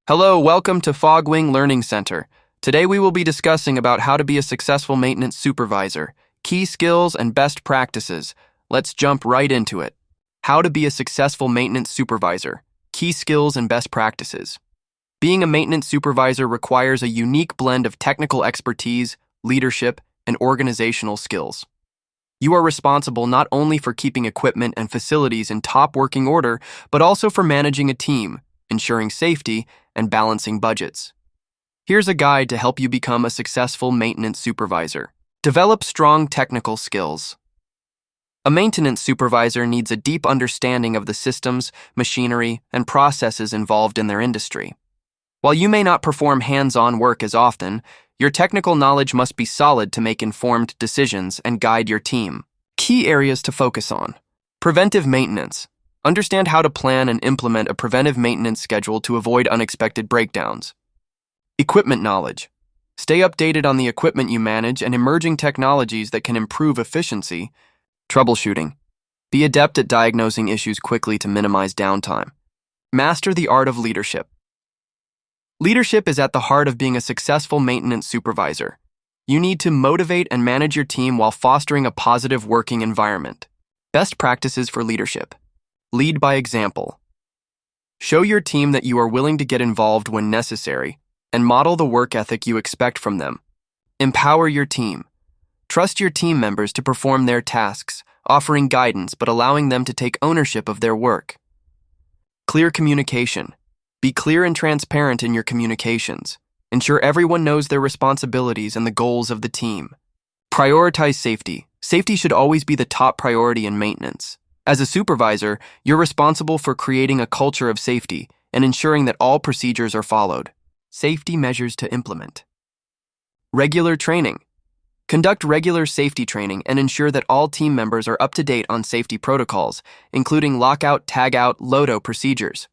Hello, welcome to Fogwing Learning Center. Today we will be discussing about how to be a successful maintenance supervisor, key skills and best practices. Let's jump right into it. How to be a successful maintenance supervisor, key skills and best practices. Being a maintenance supervisor requires a unique blend of technical expertise, leadership, and organizational skills. You are responsible not only for keeping equipment and facilities in top working order, but also for managing a team, ensuring safety, and balancing budgets. Here's a guide to help you become a successful maintenance supervisor. Develop strong technical skills. A maintenance supervisor needs a deep understanding of the systems, machinery, and processes involved in their industry. While you may not perform hands-on work as often, your technical knowledge must be solid to make informed decisions and guide your team. Key areas to focus on. Preventive maintenance. Understand how to plan and implement a preventive maintenance schedule to avoid unexpected breakdowns. Equipment knowledge. Stay updated on the equipment you manage and emerging technologies that can improve efficiency. Troubleshooting. Be adept at diagnosing issues quickly to minimize downtime. Master the art of leadership. Leadership is at the heart of being a successful maintenance supervisor. You need to motivate and manage your team while fostering a positive working environment. Best practices for leadership. Lead by example. Show your team that you are willing to get involved when necessary, and model the work ethic you expect from them. Empower your team. Trust your team members to perform their tasks, offering guidance but allowing them to take ownership of their work. Clear communication. Be clear and transparent in your communications. Ensure everyone knows their responsibilities and the goals of the team. Prioritize safety. Safety should always be the top priority in maintenance. As a supervisor, you're responsible for creating a culture of safety and ensuring that all procedures are followed. Safety measures to implement. Regular training. Conduct regular safety training and ensure that all team members are up to date on safety protocols, including lockout, tagout, loadout procedures.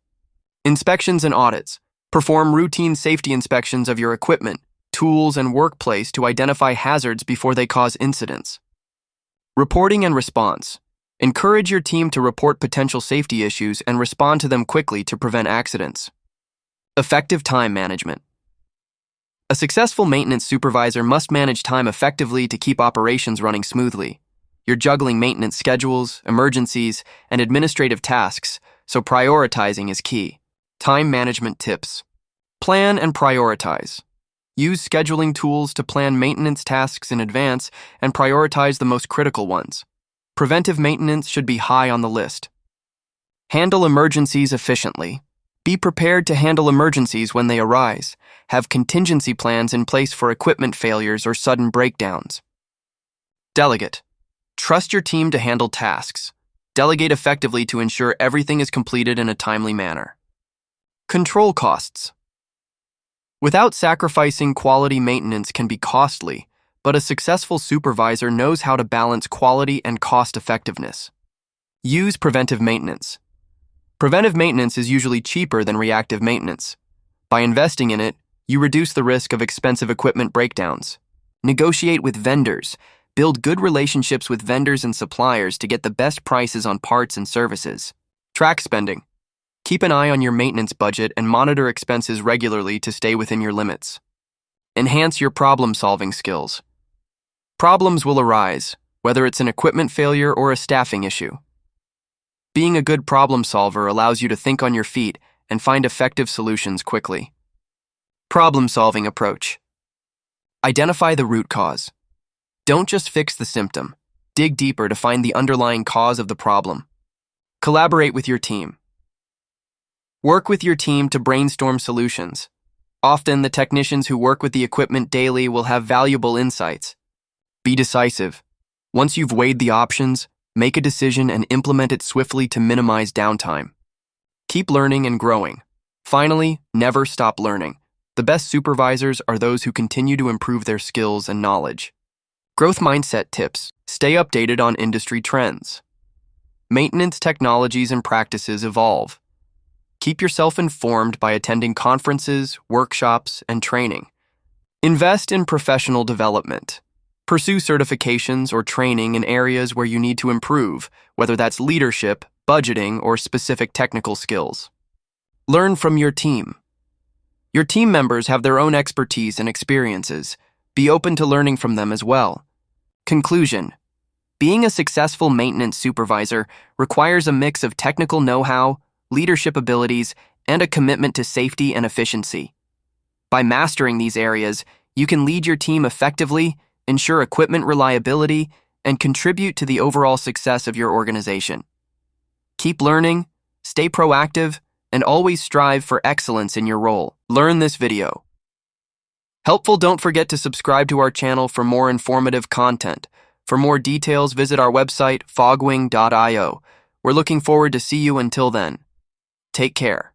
Inspections and audits. Perform routine safety inspections of your equipment, tools, and workplace to identify hazards before they cause incidents. Reporting and response. Encourage your team to report potential safety issues and respond to them quickly to prevent accidents. Effective time management. A successful maintenance supervisor must manage time effectively to keep operations running smoothly. You're juggling maintenance schedules, emergencies, and administrative tasks, so prioritizing is key. Time management tips. Plan and prioritize. Use scheduling tools to plan maintenance tasks in advance and prioritize the most critical ones. Preventive maintenance should be high on the list. Handle emergencies efficiently. Be prepared to handle emergencies when they arise. Have contingency plans in place for equipment failures or sudden breakdowns. Delegate. Trust your team to handle tasks. Delegate effectively to ensure everything is completed in a timely manner. Control costs. Without sacrificing quality, maintenance can be costly, but a successful supervisor knows how to balance quality and cost effectiveness. Use preventive maintenance. Preventive maintenance is usually cheaper than reactive maintenance. By investing in it, you reduce the risk of expensive equipment breakdowns. Negotiate with vendors. Build good relationships with vendors and suppliers to get the best prices on parts and services. Track spending. Keep an eye on your maintenance budget and monitor expenses regularly to stay within your limits. Enhance your problem-solving skills. Problems will arise, whether it's an equipment failure or a staffing issue. Being a good problem solver allows you to think on your feet and find effective solutions quickly. Problem-solving approach. Identify the root cause. Don't just fix the symptom. Dig deeper to find the underlying cause of the problem. Collaborate with your team. Work with your team to brainstorm solutions. Often, the technicians who work with the equipment daily will have valuable insights. Be decisive. Once you've weighed the options, make a decision and implement it swiftly to minimize downtime. Keep learning and growing. Finally, never stop learning. The best supervisors are those who continue to improve their skills and knowledge. Growth mindset tips. Stay updated on industry trends. Maintenance technologies and practices evolve. Keep yourself informed by attending conferences, workshops, and training. Invest in professional development. Pursue certifications or training in areas where you need to improve, whether that's leadership, budgeting, or specific technical skills. Learn from your team. Your team members have their own expertise and experiences. Be open to learning from them as well. Conclusion: being a successful maintenance supervisor requires a mix of technical know-how, leadership abilities, and a commitment to safety and efficiency. By mastering these areas, you can lead your team effectively, ensure equipment reliability, and contribute to the overall success of your organization. Keep learning, stay proactive, and always strive for excellence in your role. Learn this video. Helpful? Don't forget to subscribe to our channel for more informative content. For more details, visit our website, fogwing.io. We're looking forward to see you until then. Take care.